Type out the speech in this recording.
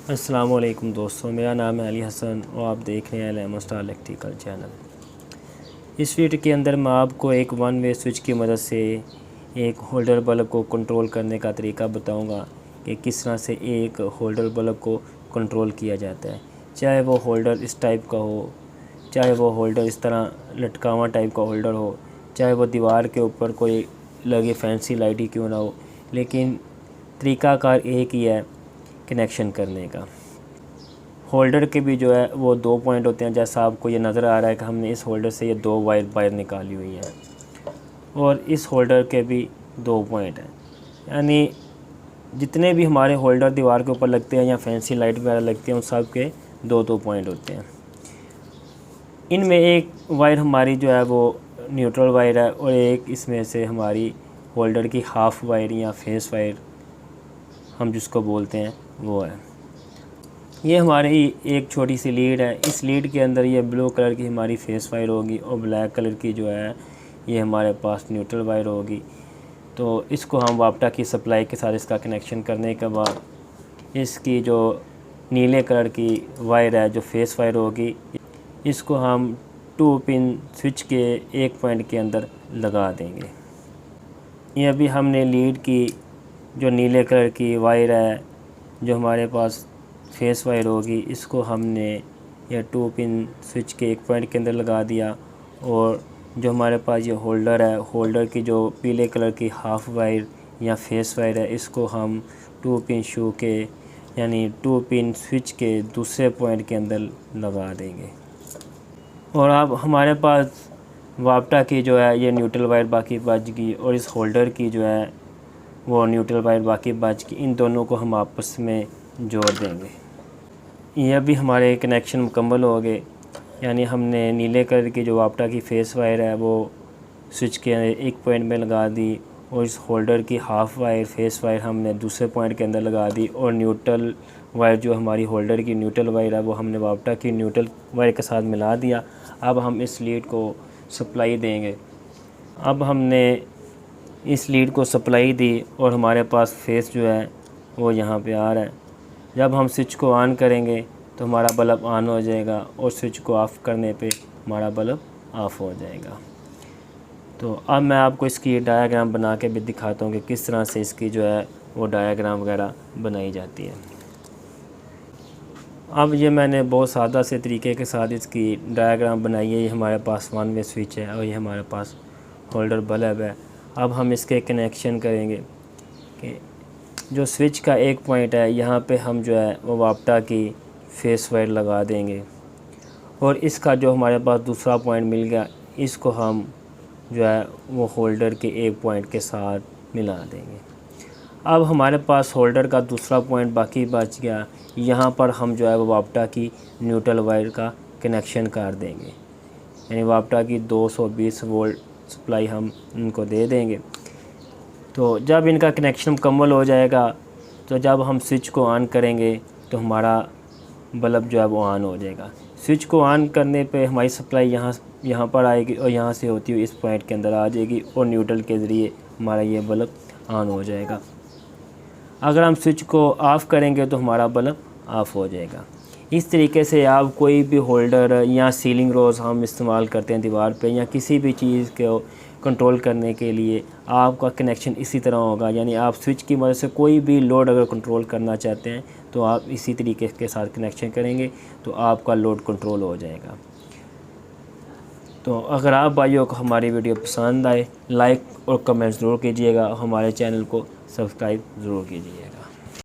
अस्सलामुअलैकुम दोस्तों, मेरा नाम है अली हसन और आप देख रहे हैं लेमन स्टार इलेक्ट्रिकल चैनल। इस वीडियो के अंदर मैं आपको एक वन वे स्विच की मदद से एक होल्डर बल्ब को कंट्रोल करने का तरीका बताऊंगा कि किस तरह से एक होल्डर बल्ब को कंट्रोल किया जाता है। चाहे वो होल्डर इस टाइप का हो, चाहे वो होल्डर इस तरह लटकावा टाइप का होल्डर हो, चाहे वो दीवार के ऊपर कोई लगे फैंसी लाइट ही क्यों ना हो, लेकिन तरीक़ाकार एक ही है कनेक्शन करने का। होल्डर के भी जो है वो 2 पॉइंट होते हैं, जैसा आपको ये नज़र आ रहा है कि हमने इस होल्डर से ये 2 वायर बाहर निकाली हुई है और इस होल्डर के भी 2 पॉइंट हैं। यानी जितने भी हमारे होल्डर दीवार के ऊपर लगते हैं या फैंसी लाइट वगैरह लगती हैं उन सब के 2-2 पॉइंट होते हैं। इनमें एक वायर हमारी जो है वो न्यूट्रल वायर है और एक इसमें से हमारी होल्डर की हाफ़ वायर या फेस वायर हम जिसको बोलते हैं वो है। ये हमारी एक छोटी सी लीड है। इस लीड के अंदर ये ब्लू कलर की हमारी फेस वायर होगी और ब्लैक कलर की जो है ये हमारे पास न्यूट्रल वायर होगी। तो इसको हम वापटा की सप्लाई के साथ इसका कनेक्शन करने के बाद इसकी जो नीले कलर की वायर है जो फेस वायर होगी, इसको हम 2 पिन स्विच के एक पॉइंट के अंदर लगा देंगे। ये अभी हमने लीड की जो नीले कलर की वायर है जो हमारे पास फेस वायर होगी, इसको हमने यह 2 पिन स्विच के एक पॉइंट के अंदर लगा दिया। और जो हमारे पास ये होल्डर है, होल्डर की जो पीले कलर की हाफ़ वायर या फेस वायर है, इसको हम 2 पिन शू के यानी 2 पिन स्विच के दूसरे पॉइंट के अंदर लगा देंगे। और अब हमारे पास वापटा की जो है ये न्यूट्रल वायर बाकी बच गई और इस होल्डर की जो है वो न्यूट्रल वायर बाकी बच गई। इन दोनों को हम आपस में जोड़ देंगे। यह भी हमारे कनेक्शन मुकम्मल हो गए। यानी हमने नीले कलर की जो वापटा की फेस वायर है वो स्विच के एक पॉइंट में लगा दी और इस होल्डर की हाफ़ वायर फेस वायर हमने दूसरे पॉइंट के अंदर लगा दी और न्यूट्रल वायर जो हमारी होल्डर की न्यूट्रल वायर है वो हमने वापटा की न्यूट्रल वायर के साथ मिला दिया। अब हम इस लीड को सप्लाई देंगे। अब हमने इस लीड को सप्लाई दी और हमारे पास फेस जो है वो यहाँ पे आ रहा है। जब हम स्विच को ऑन करेंगे तो हमारा बल्ब ऑन हो जाएगा और स्विच को ऑफ़ करने पे हमारा बल्ब ऑफ़ हो जाएगा। तो अब मैं आपको इसकी डायग्राम बना के भी दिखाता हूँ कि किस तरह से इसकी जो है वो डायग्राम वगैरह बनाई जाती है। अब ये मैंने बहुत सादा से तरीके के साथ इसकी डायग्राम बनाई है। ये हमारे पास वन वे स्विच है और ये हमारे पास होल्डर बल्ब है। अब हम इसके कनेक्शन करेंगे कि जो स्विच का एक पॉइंट है यहाँ पे हम जो है वो वापटा की फेस वायर लगा देंगे और इसका जो हमारे पास दूसरा पॉइंट मिल गया इसको हम जो है वो होल्डर के एक पॉइंट के साथ मिला देंगे। अब हमारे पास होल्डर का दूसरा पॉइंट बाकी बच गया। यहाँ पर हम जो है वो वापटा की न्यूट्रल वायर का कनेक्शन कर देंगे। यानी वापटा की 220 वोल्ट सप्लाई हम इनको दे देंगे। तो जब इनका कनेक्शन मुकम्मल हो जाएगा तो जब हम स्विच को ऑन करेंगे तो हमारा बल्ब जो है वो ऑन हो जाएगा। स्विच को ऑन करने पे हमारी सप्लाई यहाँ पर आएगी और यहाँ से होती हुई इस पॉइंट के अंदर आ जाएगी और न्यूट्रल के ज़रिए हमारा ये बल्ब ऑन हो जाएगा। अगर हम स्विच को ऑफ़ करेंगे तो हमारा बल्ब ऑफ़ हो जाएगा। इस तरीके से आप कोई भी होल्डर या सीलिंग रोज़ हम इस्तेमाल करते हैं दीवार पे या किसी भी चीज़ को कंट्रोल करने के लिए आपका कनेक्शन इसी तरह होगा। यानी आप स्विच की मदद से कोई भी लोड अगर कंट्रोल करना चाहते हैं तो आप इसी तरीके के साथ कनेक्शन करेंगे तो आपका लोड कंट्रोल हो जाएगा। तो अगर आप भाइयों को हमारी वीडियो पसंद आए लाइक और कमेंट ज़रूर कीजिएगा, हमारे चैनल को सब्सक्राइब ज़रूर कीजिएगा।